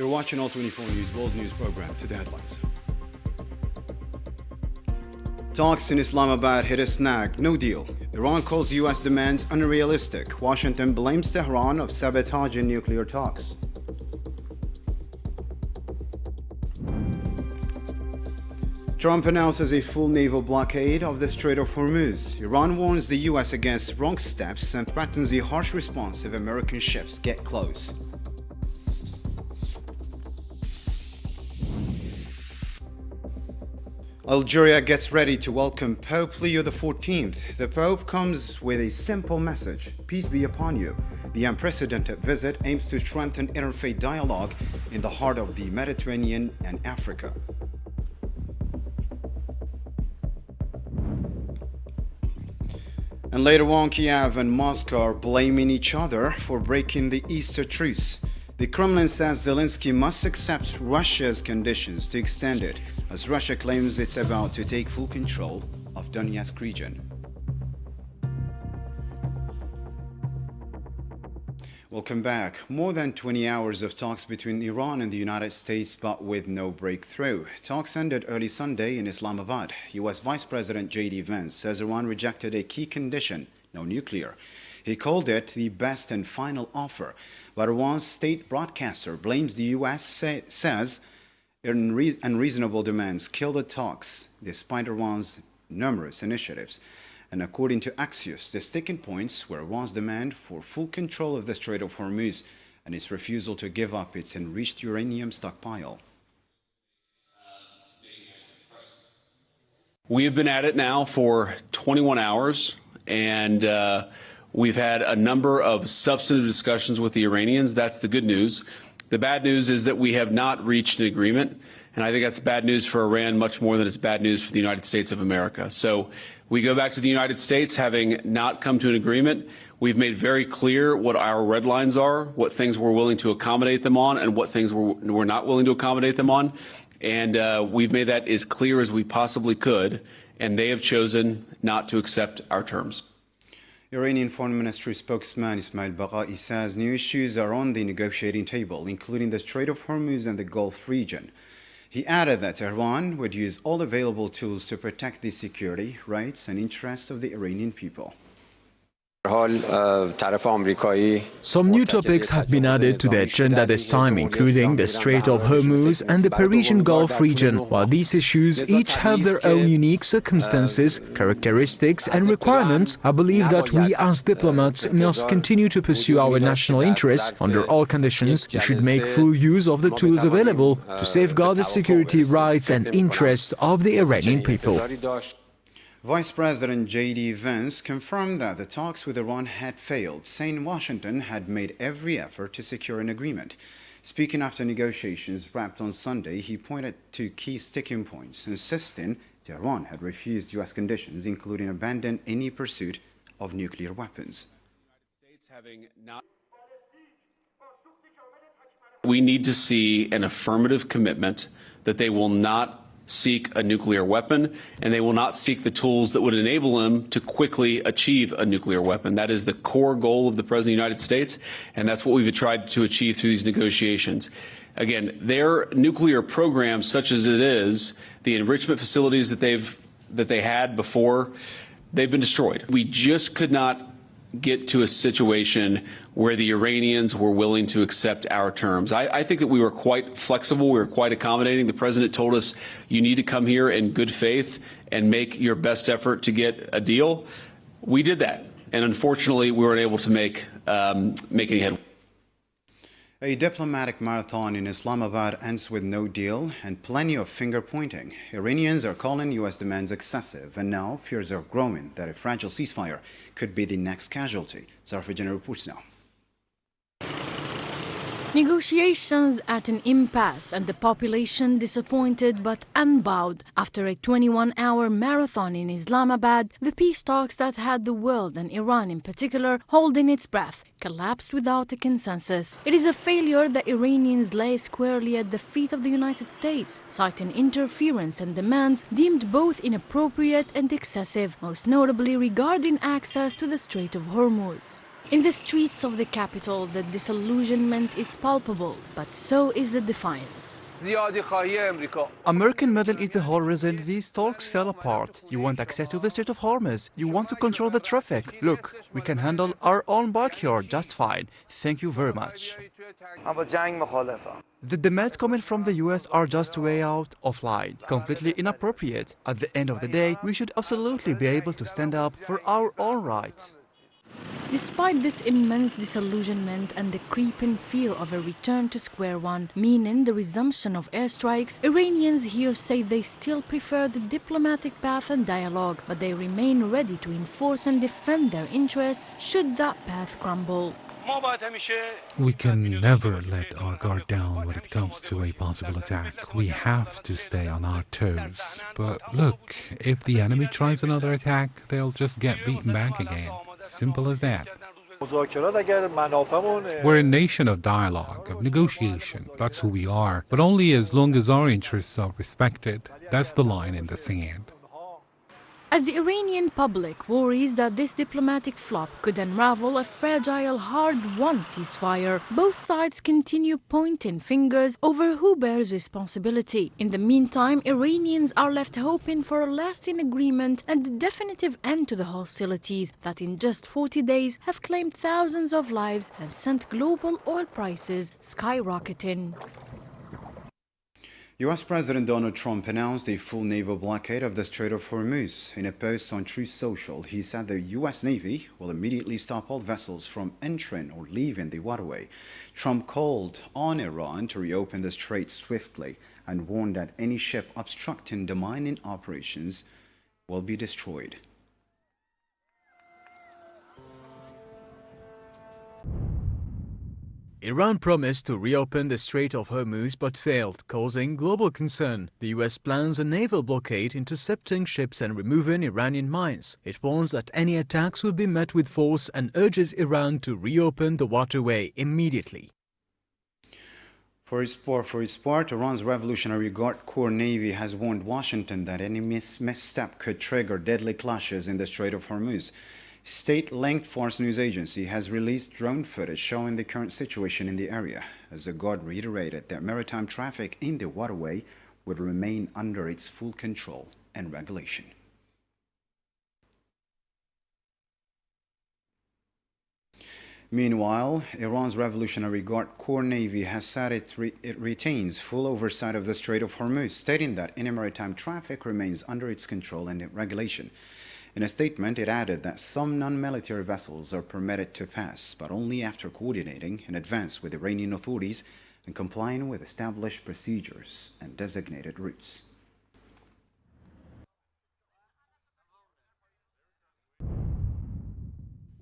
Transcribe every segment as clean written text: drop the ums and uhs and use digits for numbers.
You're watching All 24 News World News Program. To the headlines. Talks in Islamabad hit a snag. No deal. Iran calls U.S. demands unrealistic. Washington blames Tehran of sabotaging nuclear talks. Trump announces a full naval blockade of the Strait of Hormuz. Iran warns the U.S. against wrong steps and threatens a harsh response if American ships get close. Algeria gets ready to welcome Pope Leo XIV. The Pope comes with a simple message: peace be upon you. The unprecedented visit aims to strengthen interfaith dialogue in the heart of the Mediterranean and Africa. And later on, Kiev and Moscow are blaming each other for breaking the Easter truce. The Kremlin says Zelensky must accept Russia's conditions to extend it, as Russia claims it's about to take full control of Donetsk region. Welcome back. More than 20 hours of talks between Iran and the United States, but with no breakthrough. Talks ended early Sunday in Islamabad. U.S. Vice President J.D. Vance says Iran rejected a key condition: no nuclear. He called it the best and final offer, but Iran's state broadcaster blames the U.S., says unreasonable demands kill the talks, despite Iran's numerous initiatives. And according to Axios, the sticking points were Iran's demand for full control of the Strait of Hormuz and its refusal to give up its enriched uranium stockpile. We have been at it now for 21 hours, and we've had a number of substantive discussions with the Iranians. That's the good news. The bad news is that we have not reached an agreement, and I think that's bad news for Iran much more than it's bad news for the United States of America. So we go back to the United States having not come to an agreement. We've made very clear what our red lines are, what things we're willing to accommodate them on, and what things we're not willing to accommodate them on. And we've made that as clear as we possibly could, and they have chosen not to accept our terms. Iranian Foreign Ministry spokesman Ismail Baghai says new issues are on the negotiating table, including the Strait of Hormuz and the Gulf region. He added that Iran would use all available tools to protect the security, rights, and interests of the Iranian people. Some new topics have been added to the agenda this time, including the Strait of Hormuz and the Persian Gulf region. While these issues each have their own unique circumstances, characteristics, and requirements, I believe that we as diplomats must continue to pursue our national interests. Under all conditions, we should make full use of the tools available to safeguard the security, rights, and interests of the Iranian people. Vice President J.D. Vance confirmed that the talks with Iran had failed, saying Washington had made every effort to secure an agreement. Speaking after negotiations wrapped on Sunday, he pointed to key sticking points, insisting Tehran had refused U.S. conditions, including abandoning any pursuit of nuclear weapons. We need to see an affirmative commitment that they will not seek a nuclear weapon, and they will not seek the tools that would enable them to quickly achieve a nuclear weapon. That is the core goal of the President of the United States, and that's what we've tried to achieve through these negotiations. Again, their nuclear program, such as it is, the enrichment facilities that they had before, they've been destroyed. We just could not get to a situation where the Iranians were willing to accept our terms. I think that we were quite flexible. We were quite accommodating. The president told us, you need to come here in good faith and make your best effort to get a deal. We did that. And unfortunately, we weren't able to make any headway. A diplomatic marathon in Islamabad ends with no deal and plenty of finger-pointing. Iranians are calling U.S. demands excessive, and now fears are growing that a fragile ceasefire could be the next casualty. Zarfajan reports now. Negotiations at an impasse and the population disappointed but unbowed. After a 21-hour marathon in Islamabad, the peace talks that had the world and Iran in particular holding its breath collapsed without a consensus. It is a failure that Iranians lay squarely at the feet of the United States, citing interference and demands deemed both inappropriate and excessive, most notably regarding access to the Strait of Hormuz. In the streets of the capital, the disillusionment is palpable, but so is the defiance. American meddling is the whole reason these talks fell apart. You want access to the Strait of Hormuz. You want to control the traffic. Look, we can handle our own backyard just fine. Thank you very much. The demands coming from the US are just way out of line, completely inappropriate. At the end of the day, we should absolutely be able to stand up for our own rights. Despite this immense disillusionment and the creeping fear of a return to square one, meaning the resumption of airstrikes, Iranians here say they still prefer the diplomatic path and dialogue, but they remain ready to enforce and defend their interests should that path crumble. We can never let our guard down when it comes to a possible attack. We have to stay on our toes. But look, if the enemy tries another attack, they'll just get beaten back again. Simple as that. We're a nation of dialogue, of negotiation. That's who we are. But only as long as our interests are respected. That's the line in the sand. As the Iranian public worries that this diplomatic flop could unravel a fragile, hard-won ceasefire, both sides continue pointing fingers over who bears responsibility. In the meantime, Iranians are left hoping for a lasting agreement and a definitive end to the hostilities that in just 40 days have claimed thousands of lives and sent global oil prices skyrocketing. US President Donald Trump announced a full naval blockade of the Strait of Hormuz. In a post on Truth Social, he said the US Navy will immediately stop all vessels from entering or leaving the waterway. Trump called on Iran to reopen the strait swiftly and warned that any ship obstructing the mining operations will be destroyed. Iran promised to reopen the Strait of Hormuz but failed, causing global concern. The US plans a naval blockade intercepting ships and removing Iranian mines. It warns that any attacks will be met with force and urges Iran to reopen the waterway immediately. For its part, Iran's Revolutionary Guard Corps Navy has warned Washington that any misstep could trigger deadly clashes in the Strait of Hormuz. State-linked Fars news agency has released drone footage showing the current situation in the area, as the Guard reiterated that maritime traffic in the waterway would remain under its full control and regulation. Meanwhile, Iran's Revolutionary Guard Corps Navy has said it retains full oversight of the Strait of Hormuz, stating that any maritime traffic remains under its control and regulation. In a statement, it added that some non-military vessels are permitted to pass, but only after coordinating in advance with Iranian authorities and complying with established procedures and designated routes.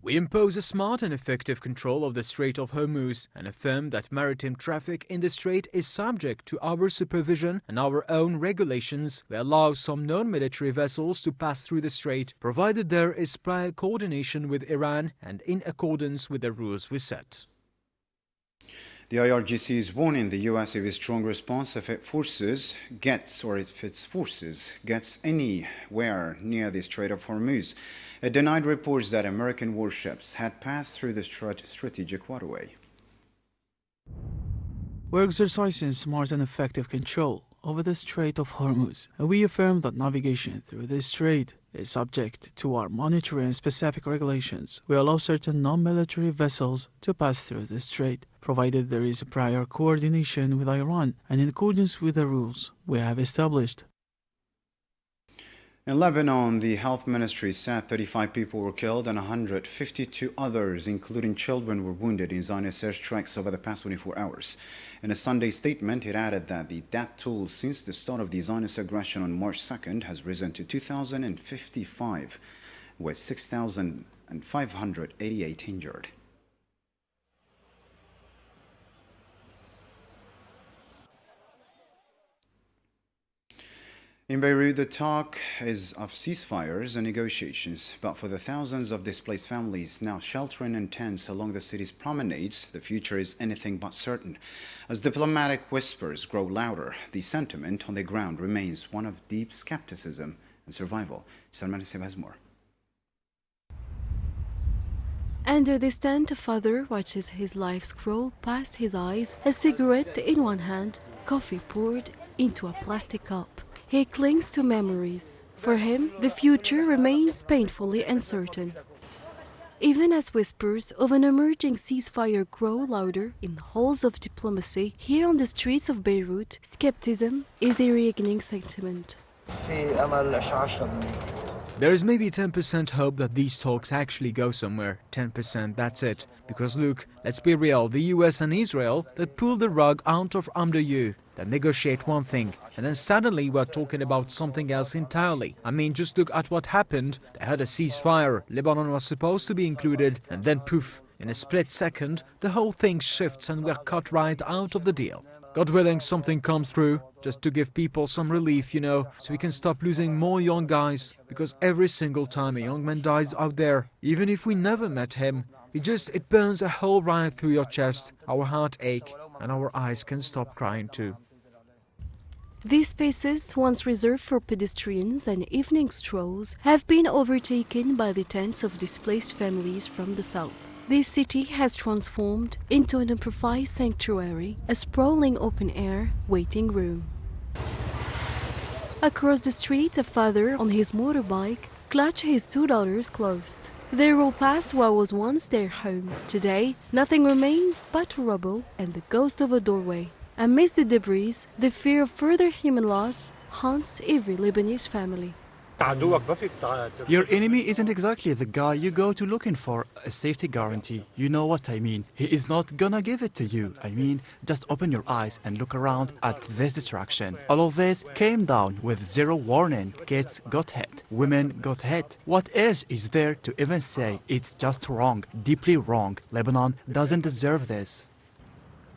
We impose a smart and effective control of the Strait of Hormuz and affirm that maritime traffic in the strait is subject to our supervision and our own regulations. We allow some non-military vessels to pass through the strait, provided there is prior coordination with Iran and in accordance with the rules we set. The IRGC is warning the U.S. of a strong response if its forces gets anywhere near the Strait of Hormuz. It denied reports that American warships had passed through the strategic waterway. We're exercising smart and effective control over the Strait of Hormuz, and we affirm that navigation through this strait is subject to our monetary and specific regulations. We allow certain non-military vessels to pass through the strait, provided there is a prior coordination with Iran and in accordance with the rules we have established. In Lebanon, the health ministry said 35 people were killed and 152 others, including children, were wounded in Zionist airstrikes over the past 24 hours. In a Sunday statement, it added that the death toll since the start of the Zionist aggression on March 2nd has risen to 2,055, with 6,588 injured. In Beirut, the talk is of ceasefires and negotiations, but for the thousands of displaced families now sheltering in tents along the city's promenades, the future is anything but certain. As diplomatic whispers grow louder, the sentiment on the ground remains one of deep skepticism and survival. Salman has more. Under this tent, a father watches his life scroll past his eyes, a cigarette in one hand, coffee poured into a plastic cup. He clings to memories. For him, the future remains painfully uncertain. Even as whispers of an emerging ceasefire grow louder in the halls of diplomacy, here on the streets of Beirut, skepticism is the reigning sentiment. There is maybe 10% hope that these talks actually go somewhere. 10%, that's it. Because look, let's be real, the US and Israel, they pulled the rug out of under you. They negotiate one thing, and then suddenly we're talking about something else entirely. I mean, just look at what happened. They had a ceasefire, Lebanon was supposed to be included, and then poof, in a split second, the whole thing shifts and we're cut right out of the deal. God willing, something comes through, just to give people some relief, you know, so we can stop losing more young guys. Because every single time a young man dies out there, even if we never met him, it burns a hole right through your chest, our heart ache, and our eyes can stop crying too. These spaces, once reserved for pedestrians and evening strolls, have been overtaken by the tents of displaced families from the south. This city has transformed into an improvised sanctuary, a sprawling open-air waiting room. Across the street, a father on his motorbike clutches his two daughters close. They roll past what was once their home. Today, nothing remains but rubble and the ghost of a doorway. Amidst the debris, the fear of further human loss haunts every Lebanese family. Your enemy isn't exactly the guy you go to looking for a safety guarantee. You know what I mean. He is not gonna give it to you. I mean, just open your eyes and look around at this destruction. All of this came down with zero warning. Kids got hit. Women got hit. What else is there to even say? It's just wrong. Deeply wrong. Lebanon doesn't deserve this.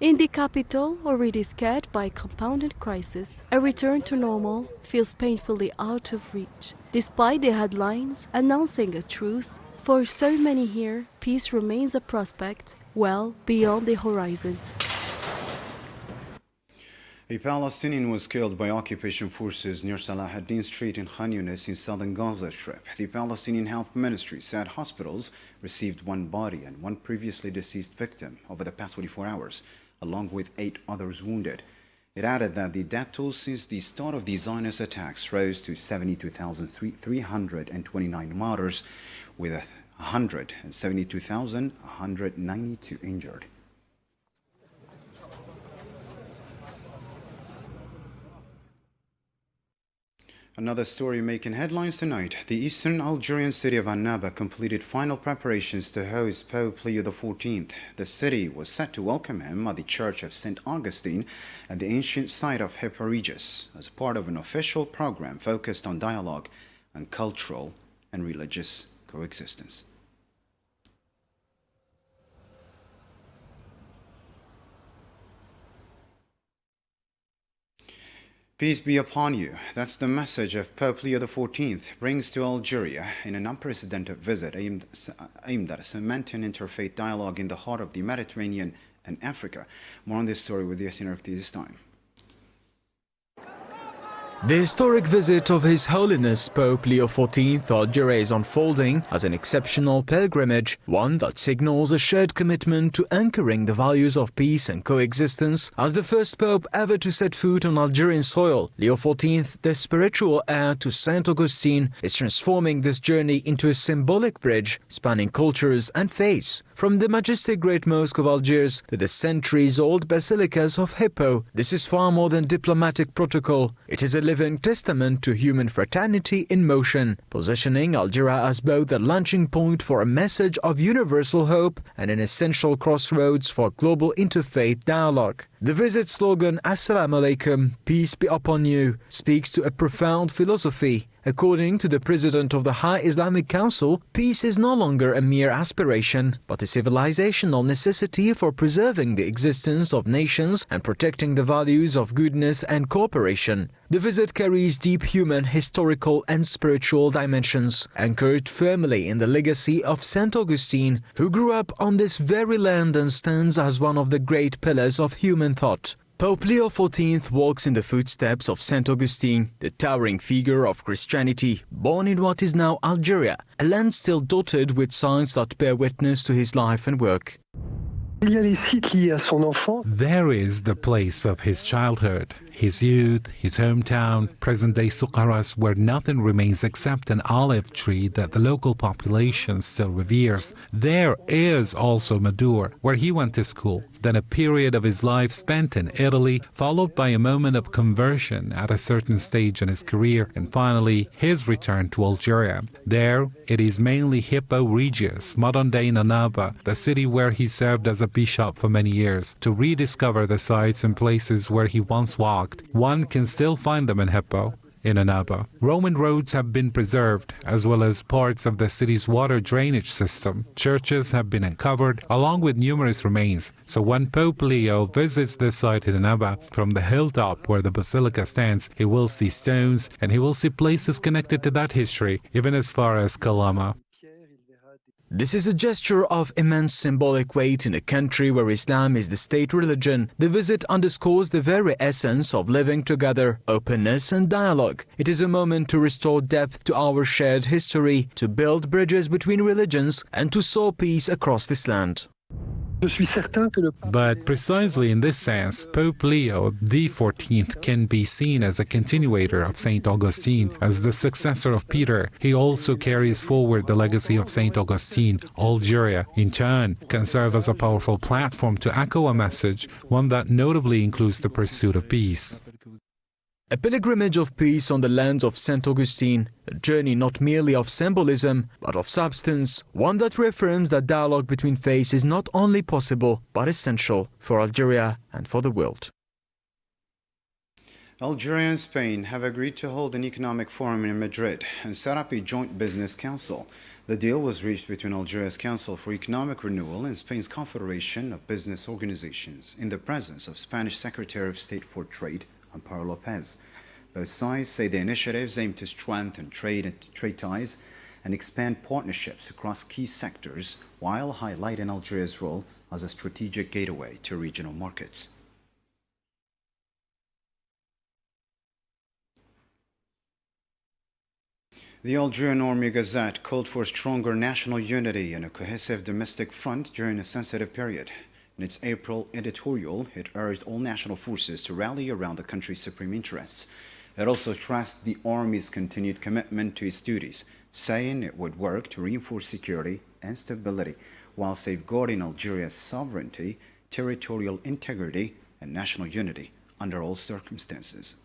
In the capital, already scarred by compounded crisis, a return to normal feels painfully out of reach. Despite the headlines announcing a truce, for so many here, peace remains a prospect well beyond the horizon. A Palestinian was killed by occupation forces near Salah ad-Din Street in Khan Yunis in southern Gaza Strip. The Palestinian Health Ministry said hospitals received one body and one previously deceased victim over the past 24 hours, along with 8 others wounded. It added that the death toll since the start of the Zionist attacks rose to 72,329 martyrs, with 172,192 injured. Another story making headlines tonight. The eastern Algerian city of Annaba completed final preparations to host Pope Leo XIV. The city was set to welcome him at the Church of St. Augustine at the ancient site of Hipporegis as part of an official program focused on dialogue and cultural and religious coexistence. Peace be upon you. That's the message of Pope Leo XIV brings to Algeria in an unprecedented visit aimed at cementing interfaith dialogue in the heart of the Mediterranean and Africa. More on this story with Yasin Arkti this time. The historic visit of His Holiness Pope Leo XIV to Algeria is unfolding as an exceptional pilgrimage, one that signals a shared commitment to anchoring the values of peace and coexistence. As the first pope ever to set foot on Algerian soil, Leo XIV, the spiritual heir to St. Augustine, is transforming this journey into a symbolic bridge spanning cultures and faiths. From the majestic Great Mosque of Algiers to the centuries-old basilicas of Hippo, this is far more than diplomatic protocol. It is a living testament to human fraternity in motion, positioning Algeria as both a launching point for a message of universal hope and an essential crossroads for global interfaith dialogue. The visit slogan, Assalamu alaikum, peace be upon you, speaks to a profound philosophy. According to the president of the High Islamic Council, peace is no longer a mere aspiration, but a civilizational necessity for preserving the existence of nations and protecting the values of goodness and cooperation. The visit carries deep human, historical and spiritual dimensions, anchored firmly in the legacy of St. Augustine, who grew up on this very land and stands as one of the great pillars of human thought. Pope Leo XIV walks in the footsteps of Saint Augustine, the towering figure of Christianity, born in what is now Algeria, a land still dotted with signs that bear witness to his life and work. There is the place of his childhood, his youth, his hometown, present-day Soukaras, where nothing remains except an olive tree that the local population still reveres. There is also Madour, where he went to school, then a period of his life spent in Italy, followed by a moment of conversion at a certain stage in his career, and finally his return to Algeria. There, it is mainly Hippo Regius, modern-day Annaba, the city where he served as a bishop for many years, to rediscover the sites and places where he once walked. One can still find them in Hippo, in Annaba. Roman roads have been preserved, as well as parts of the city's water drainage system. Churches have been uncovered, along with numerous remains. So when Pope Leo visits this site in Annaba, from the hilltop where the basilica stands, he will see stones, and he will see places connected to that history, even as far as Kalama. This is a gesture of immense symbolic weight in a country where Islam is the state religion. The visit underscores the very essence of living together, openness and dialogue. It is a moment to restore depth to our shared history, to build bridges between religions, and to sow peace across this land. But precisely in this sense, Pope Leo XIV can be seen as a continuator of St. Augustine. As the successor of Peter, he also carries forward the legacy of St. Augustine. Algeria, in turn, can serve as a powerful platform to echo a message, one that notably includes the pursuit of peace. A pilgrimage of peace on the lands of St. Augustine, a journey not merely of symbolism, but of substance, one that reaffirms that dialogue between faiths is not only possible, but essential for Algeria and for the world. Algeria and Spain have agreed to hold an economic forum in Madrid and set up a joint business council. The deal was reached between Algeria's Council for Economic Renewal and Spain's Confederation of Business Organizations in the presence of Spanish Secretary of State for Trade, Amparo Lopez. Both sides say the initiatives aim to strengthen trade ties and expand partnerships across key sectors while highlighting Algeria's role as a strategic gateway to regional markets. The Algerian Army Gazette called for stronger national unity and a cohesive domestic front during a sensitive period. In its April editorial, it urged all national forces to rally around the country's supreme interests. It also stressed the Army's continued commitment to its duties, saying it would work to reinforce security and stability while safeguarding Algeria's sovereignty, territorial integrity, and national unity under all circumstances.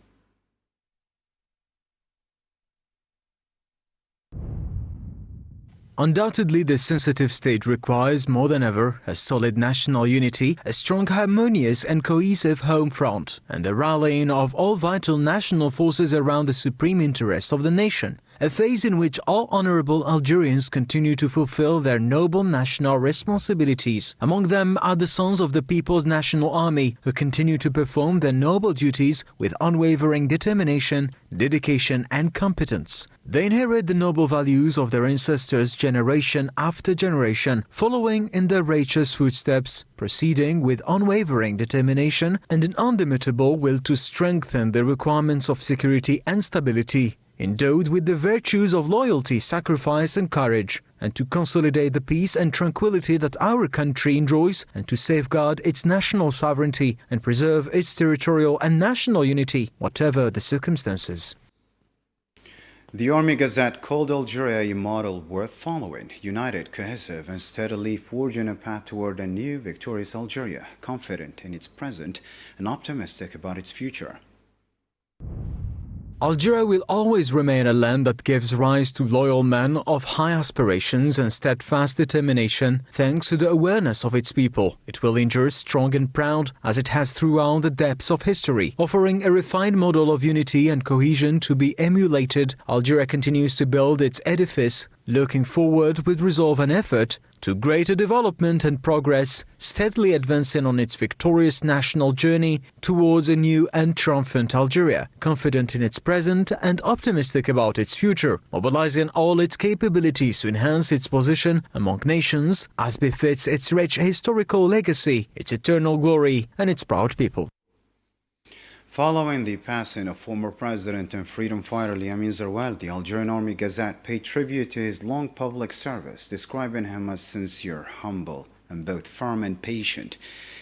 Undoubtedly, this sensitive state requires more than ever a solid national unity, a strong, harmonious and cohesive home front, and the rallying of all vital national forces around the supreme interests of the nation. A phase in which all honorable Algerians continue to fulfill their noble national responsibilities. Among them are the sons of the People's National Army, who continue to perform their noble duties with unwavering determination, dedication and competence. They inherit the noble values of their ancestors generation after generation, following in their righteous footsteps, proceeding with unwavering determination and an indomitable will to strengthen the requirements of security and stability, endowed with the virtues of loyalty, sacrifice and courage, and to consolidate the peace and tranquility that our country enjoys, and to safeguard its national sovereignty and preserve its territorial and national unity, whatever the circumstances. The Army Gazette called Algeria a model worth following, united, cohesive, and steadily forging a path toward a new, victorious Algeria, confident in its present and optimistic about its future. Algeria will always remain a land that gives rise to loyal men of high aspirations and steadfast determination, thanks to the awareness of its people. It will endure strong and proud, as it has throughout the depths of history, offering a refined model of unity and cohesion to be emulated. Algeria continues to build its edifice, looking forward with resolve and effort to greater development and progress, steadily advancing on its victorious national journey towards a new and triumphant Algeria, confident in its present and optimistic about its future, mobilizing all its capabilities to enhance its position among nations as befits its rich historical legacy, its eternal glory and its proud people. Following the passing of former president and freedom fighter Lamine Zerwal, the Algerian Army Gazette paid tribute to his long public service, describing him as sincere, humble, and both firm and patient.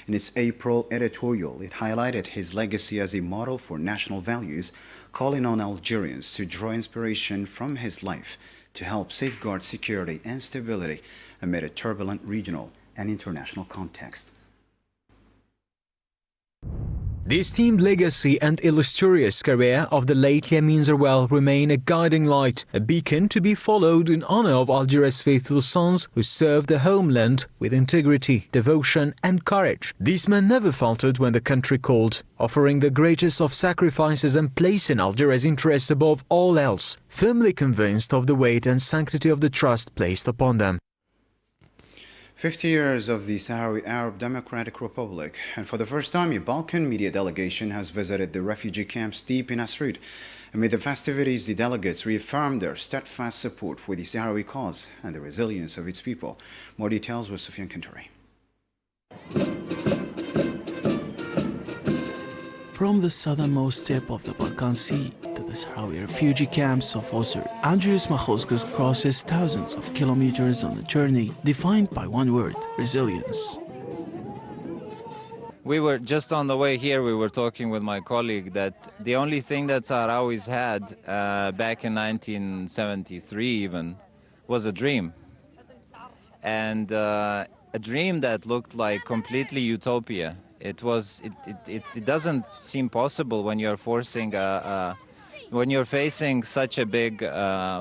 In its April editorial, it highlighted his legacy as a model for national values, calling on Algerians to draw inspiration from his life to help safeguard security and stability amid a turbulent regional and international context. The esteemed legacy and illustrious career of the late Lamine Zerwal remain a guiding light, a beacon to be followed in honor of Algeria's faithful sons who served the homeland with integrity, devotion and courage. These men never faltered when the country called, offering the greatest of sacrifices and placing Algeria's interests above all else, firmly convinced of the weight and sanctity of the trust placed upon them. 50 years of the Sahrawi Arab Democratic Republic, and for the first time a Balkan media delegation has visited the refugee camps deep in Asrud. Amid the festivities, the delegates reaffirmed their steadfast support for the Sahrawi cause and the resilience of its people. More details with Sufyan Kantari. From the southernmost tip of the Balkan Sea to the Sahrawi refugee camps of Osir, Andrius Machauskas crosses thousands of kilometers on a journey defined by one word: resilience. We were just on the way here, we were talking with my colleague that the only thing that Sahrawis had back in 1973 even was a dream. And a dream that looked like completely utopia. It doesn't seem possible when you're when you're facing such a big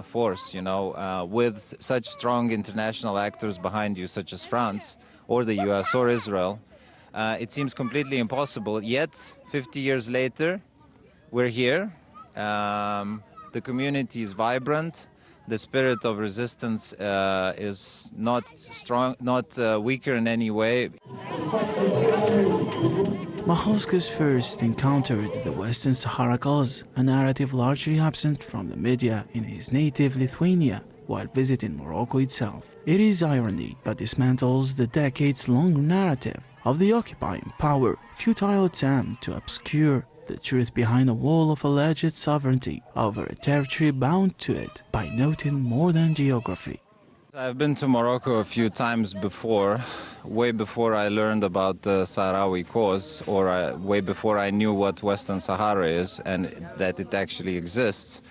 force, with such strong international actors behind you, such as France or the US or Israel. It seems completely impossible. Yet, 50 years later, we're here. The community is vibrant. The spirit of resistance is not strong, not weaker in any way. Machauskas first encountered the Western Sahara cause, a narrative largely absent from the media in his native Lithuania while visiting Morocco itself. It is irony that dismantles the decades-long narrative of the occupying power, futile attempt to obscure the truth behind a wall of alleged sovereignty over a territory bound to it by noting more than geography. I've been to Morocco a few times before, way before I learned about the Sahrawi cause, or way before I knew what Western Sahara is and that it actually exists.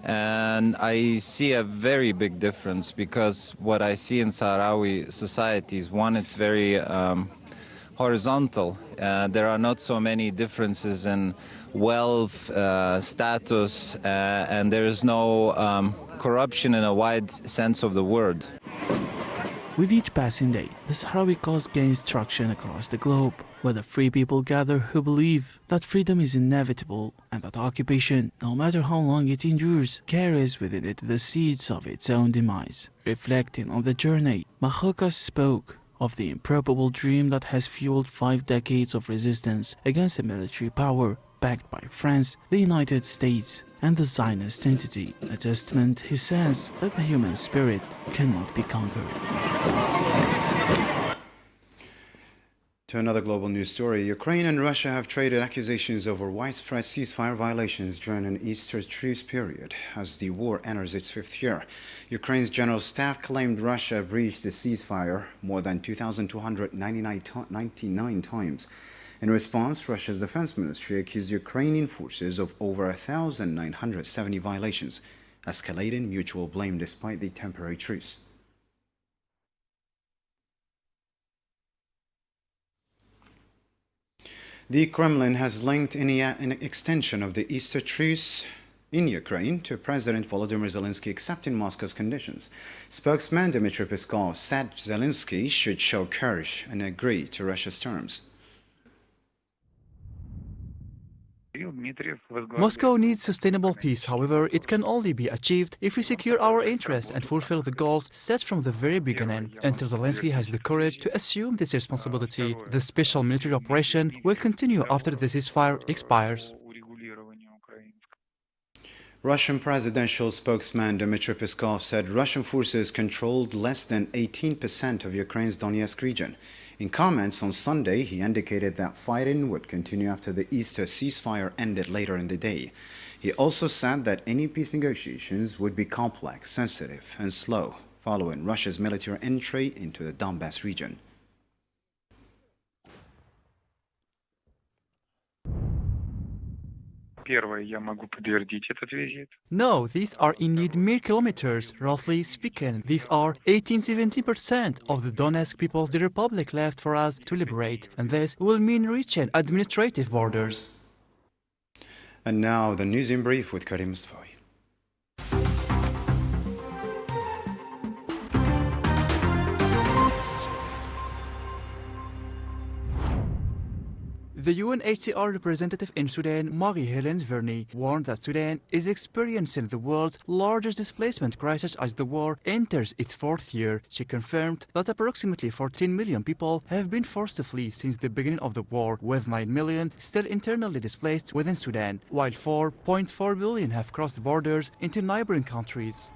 And I see a very big difference, because what I see in Sahrawi society is, one, it's very horizontal. There are not so many differences in wealth, status, and there is no corruption in a wide sense of the word. With each passing day, the Sahrawi cause gains traction across the globe, where the free people gather who believe that freedom is inevitable and that occupation, no matter how long it endures, carries within it the seeds of its own demise. Reflecting on the journey, Machauskas spoke of the improbable dream that has fueled 5 decades of resistance against a military power backed by France, the United States, and the Zionist entity, a testament, he says, that the human spirit cannot be conquered. To another global news story, Ukraine and Russia have traded accusations over widespread ceasefire violations during an Easter truce period as the war enters its 5th year. Ukraine's general staff claimed Russia breached the ceasefire more than 2,299 times. In response, Russia's defense ministry accused Ukrainian forces of over 1,970 violations, escalating mutual blame despite the temporary truce. The Kremlin has linked an extension of the Easter truce in Ukraine to President Volodymyr Zelensky accepting Moscow's conditions. Spokesman Dmitry Peskov said Zelensky should show courage and agree to Russia's terms. Moscow needs sustainable peace. However, it can only be achieved if we secure our interests and fulfill the goals set from the very beginning. Until Zelensky has the courage to assume this responsibility, the special military operation will continue after the ceasefire expires. Russian presidential spokesman Dmitry Peskov said Russian forces controlled less than 18% of Ukraine's Donetsk region. In comments on Sunday, he indicated that fighting would continue after the Easter ceasefire ended later in the day. He also said that any peace negotiations would be complex, sensitive, and slow, following Russia's military entry into the Donbass region. No, these are indeed mere kilometers. Roughly speaking, these are 18-17% of the Donetsk People's Republic left for us to liberate, and this will mean reaching administrative borders. And now the news in brief with Karim Mustafa. The UNHCR representative in Sudan, Marie-Hélène Verny, warned that Sudan is experiencing the world's largest displacement crisis as the war enters its fourth year. She confirmed that approximately 14 million people have been forced to flee since the beginning of the war, with 9 million still internally displaced within Sudan, while 4.4 million have crossed borders into neighboring countries.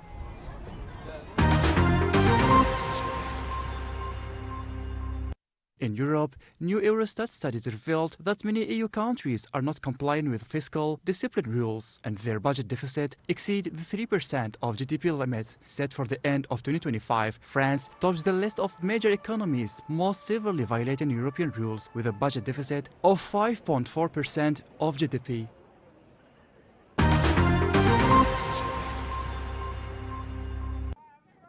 In Europe, new Eurostat studies revealed that many EU countries are not complying with fiscal discipline rules, and their budget deficit exceed the 3% of GDP limit set for the end of 2025. France tops the list of major economies most severely violating European rules, with a budget deficit of 5.4% of GDP.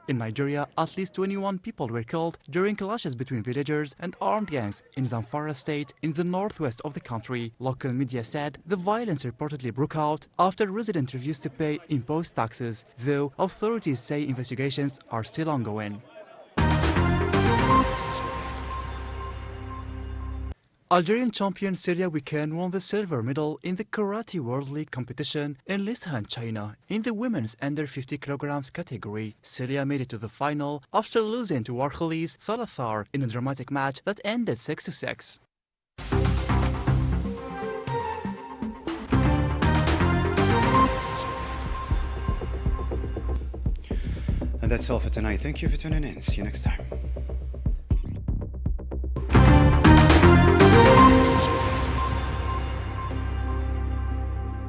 In Nigeria, at least 21 people were killed during clashes between villagers and armed gangs in Zamfara state in the northwest of the country. Local media said the violence reportedly broke out after residents refused to pay imposed taxes, though authorities say investigations are still ongoing. Algerian champion Syria Weekend won the silver medal in the Karate World League competition in Lisan, China. In the women's under 50 kilograms category, Syria made it to the final after losing to Warkhalis Thalathar in a dramatic match that ended 6-6. And that's all for tonight. Thank you for tuning in. See you next time.